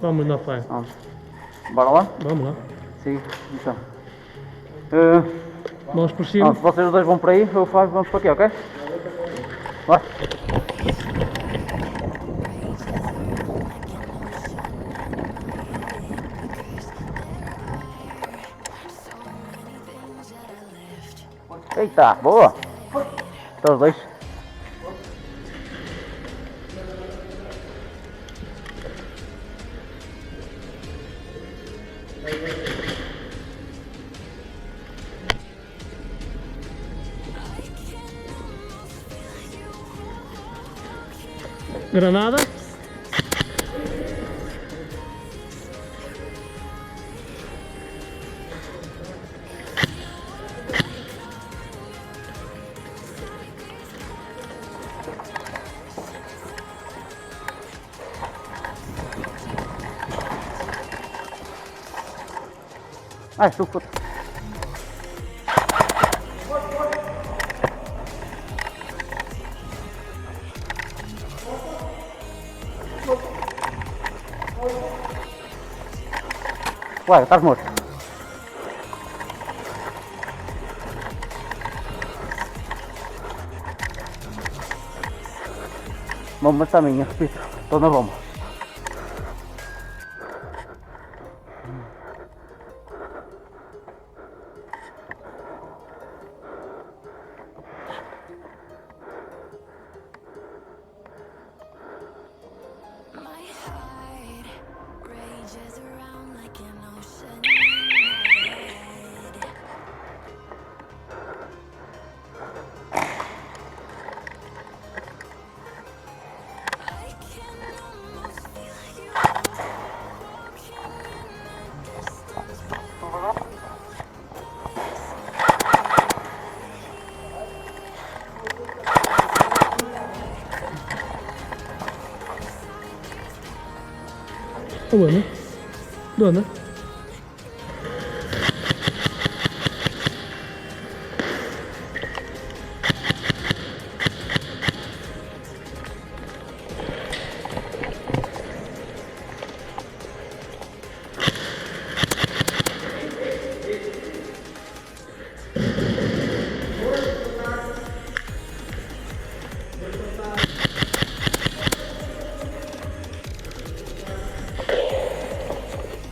Vamos na fé. Vamos. Bora lá? Vamos lá. Sim, então. Vamos por cima. Pronto, vocês dois vão para aí, eu e o Fábio vamos para aqui, ok? Vai. Eita, boa! Estão os dois. Granada. Ai, tu puto. Ué, estás morto. Bomba está minha, repito. Estou na bomba. My heart rages around like an ocean in my head. I can almost feel you walking in the distance. Aonde? De onde?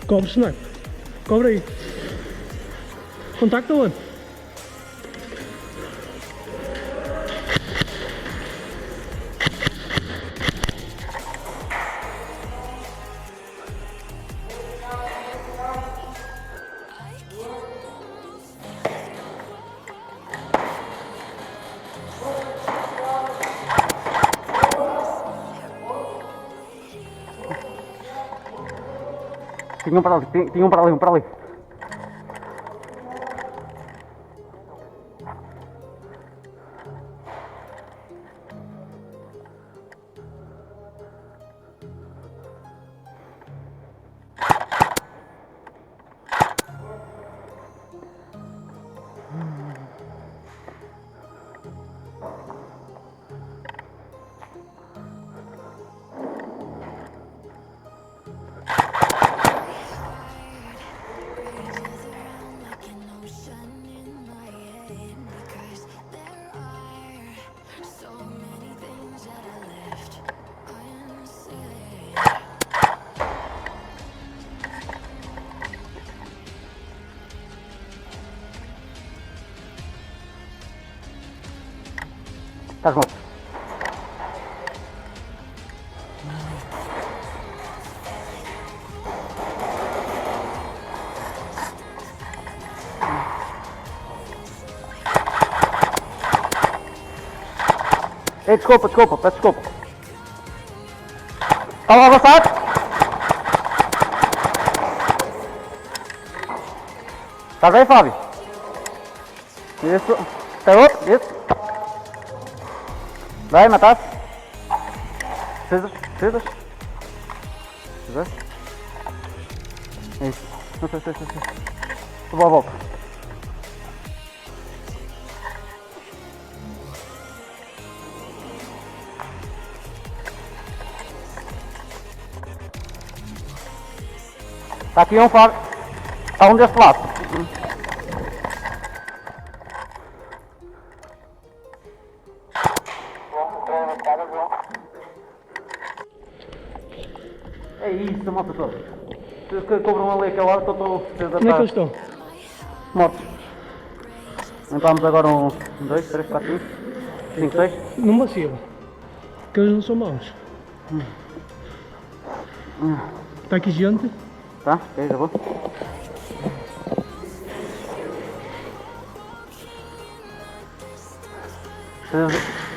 Cobre, Sniper. Cobre aí. Contacta onde? Tinha um para ali, tinha um para ali, um para ali. Rages around like an ocean in my head because there are so many things that I left unsaid. Estás morto. Ei, desculpa, peço desculpa. Estava a avançar? Estás aí, Fábio? Isso. Tem outro? Isso. Vai, mataste. Precisas? Isso. Não sei. Tu boa volta. Tá aqui um, Fábio. Tá um desse lado. É isso, malta toda. Se cobram ali aquela hora, estou Onde é que eles estão? mortos. Limpámos agora um 2, 3, 4, 5, 6. Não vacila. Que eles não são maus. Está aqui gente. Tá? Ok, já vou.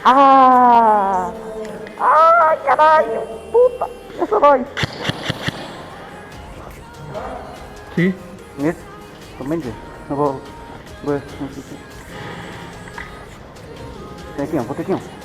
Ah! Ai, caralho! Puta! Essa dói! Sim. Nesse? Também diz. Eu vou... Tem aqui um, vou ter aqui um.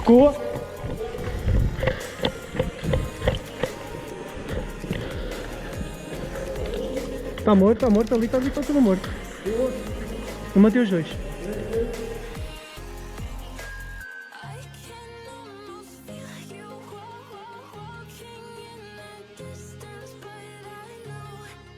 Recua. Está morto ali, está tudo morto. Eu matei os dois.